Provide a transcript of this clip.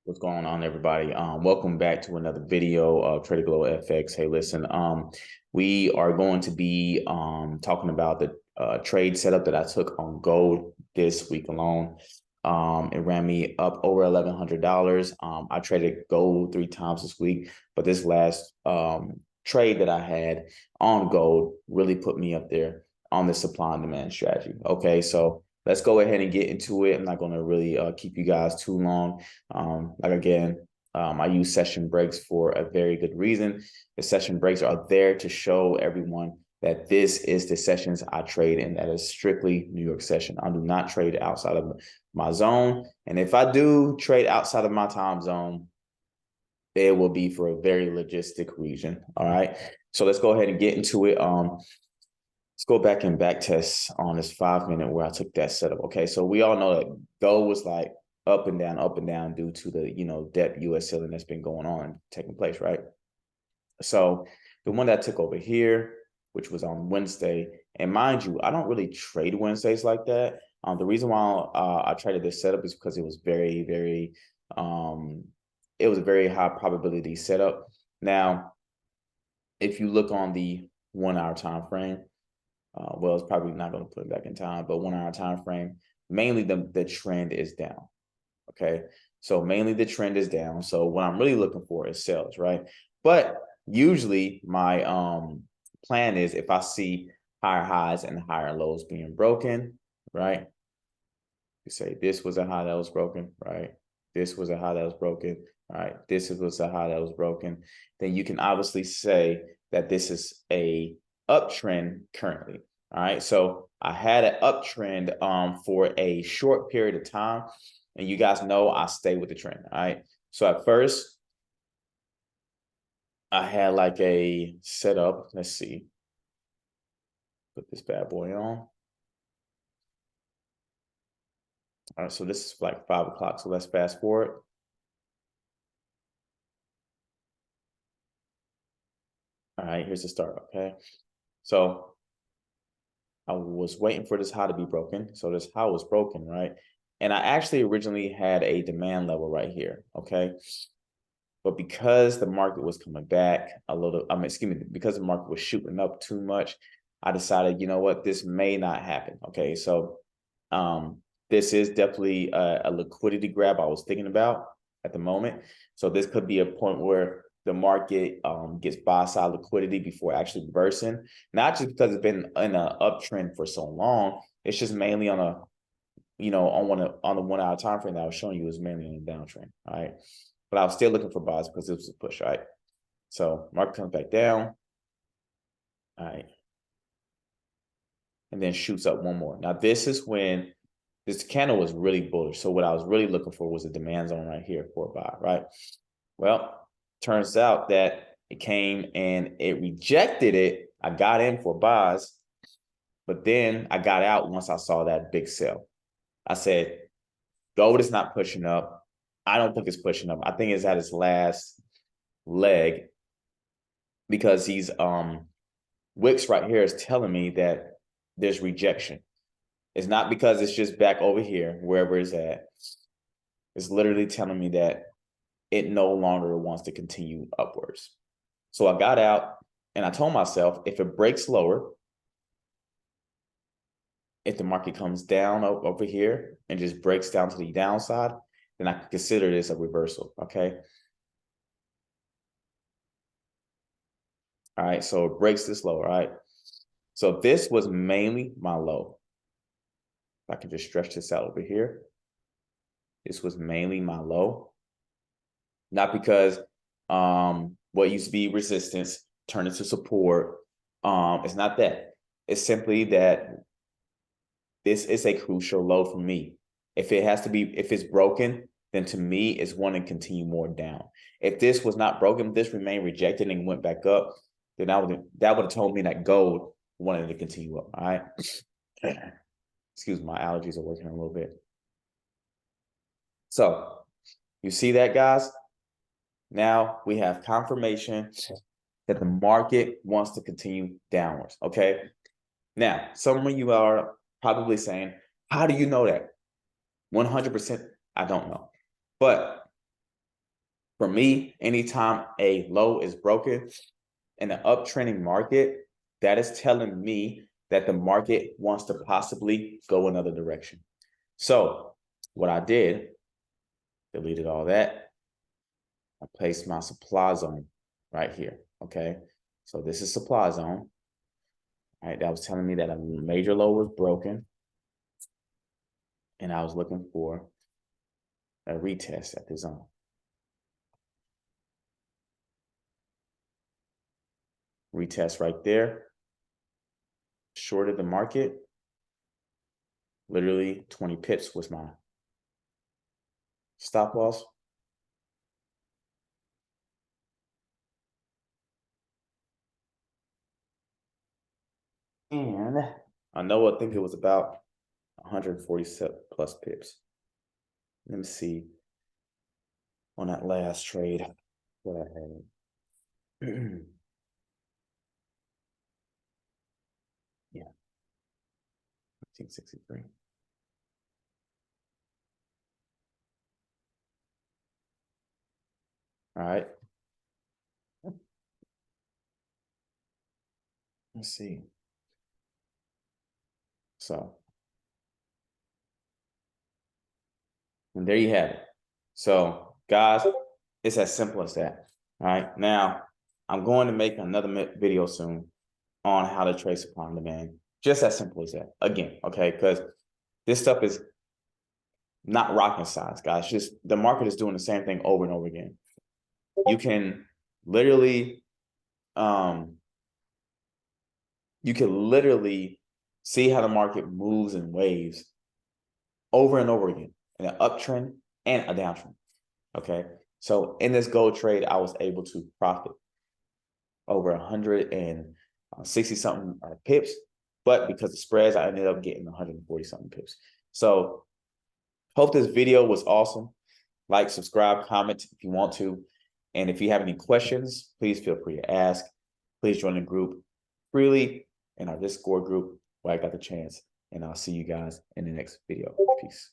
What's going on, everybody? Welcome back to another video of Trader Glow FX. Hey, listen, we are going to be talking about the trade setup that I took on gold this week alone. It ran me up over $1,100. I traded gold 3 times this week, but this last trade that I had on gold really put me up there on the supply and demand strategy. Okay, so let's go ahead and get into it. I'm not going to really keep you guys too long. I use session breaks for a very good reason. The session breaks are there to show everyone that this is the sessions I trade in. That is strictly New York session. I do not trade outside of my zone. And if I do trade outside of my time zone, it will be for a very logistic reason. All right. So let's go ahead and get into it. Let's go back and back test on this 5-minute where I took that setup. Okay, so we all know that gold was like up and down due to the debt US ceiling that's been going on, taking place, right? So the one that I took over here, which was on Wednesday, and mind you, I don't really trade Wednesdays like that. The reason why I traded this setup is because it was it was a very high probability setup. Now, if you look on the 1-hour time frame, well, it's probably not going to put it back in time, but 1-hour time frame, mainly the trend is down. Okay, so mainly the trend is down. So what I'm really looking for is sales, right? But usually my plan is if I see higher highs and higher lows being broken, right? You say this was a high that was broken, right? This was a high that was broken, all right? This was a high that was broken. Then you can obviously say that this is a uptrend currently. All right. So I had an uptrend for a short period of time. And you guys know I stay with the trend. All right. So at first, I had like a setup. Let's see. Put this bad boy on. All right. So this is like 5 o'clock. So let's fast forward. All right. Here's the start. Okay. So I was waiting for this high to be broken. So this high was broken, right? And I actually originally had a demand level right here, okay? But because the market was coming back a little, because the market was shooting up too much, I decided, you know what, this may not happen, okay? So this is definitely a liquidity grab I was thinking about at the moment. So this could be a point where the market gets buy side liquidity before actually reversing, not just because it's been in an uptrend for so long. It's just mainly on a, on the 1-hour time frame that I was showing you is mainly on a downtrend. All right, but I was still looking for buys because it was a push. Right, so market comes back down. All right, and then shoots up one more. Now this is when this candle was really bullish. So what I was really looking for was a demand zone right here for a buy. Right. Well, turns out that it came and it rejected it. I got in for buys, but then I got out once I saw that big sell. I said, gold is not pushing up. I don't think it's pushing up. I think it's at its last leg because these wicks right here is telling me that there's rejection. It's not because it's just back over here, wherever it's at. It's literally telling me that it no longer wants to continue upwards. So I got out and I told myself, if it breaks lower, if the market comes down over here and just breaks down to the downside, then I could consider this a reversal, okay? All right, so it breaks this low, right? So this was mainly my low. If I can just stretch this out over here. This was mainly my low. Not because what used to be resistance turned into support. It's not that. It's simply that this is a crucial low for me. If it's broken, then to me, it's one to continue more down. If this was not broken, this remained rejected and went back up, then that would have told me that gold wanted to continue up. All right. Excuse me, my allergies are working a little bit. So you see that, guys? Now we have confirmation that the market wants to continue downwards. Okay. Now, some of you are probably saying, how do you know that? 100%, I don't know. But For me, anytime a low is broken in an uptrending market, that is telling me that the market wants to possibly go another direction. So what I did, deleted all that. I placed my supply zone right here. Okay. So this is supply zone. All right. That was telling me that a major low was broken. And I was looking for a retest at the zone. Retest right there. Shorted the market. Literally 20 pips was my stop loss. And I know, I think it was about 147 plus pips. Let me see on that last trade what I had. Yeah, 1963. All right. Let's see. So, and there you have it. So, guys, it's as simple as that. All right. Now, I'm going to make another video soon on how to trade supply and demand. Just as simple as that. Again, okay, because this stuff is not rocket science, guys. Just the market is doing the same thing over and over again. You can literally, see how the market moves in waves over and over again in an uptrend and a downtrend. Okay. So in this gold trade, I was able to profit over 160 something pips, but because of spreads, I ended up getting 140 something pips. So hope this video was awesome. Like, subscribe, comment if you want to. And if you have any questions, please feel free to ask. Please join the group freely in our Discord group where I got the chance. And I'll see you guys in the next video. Peace.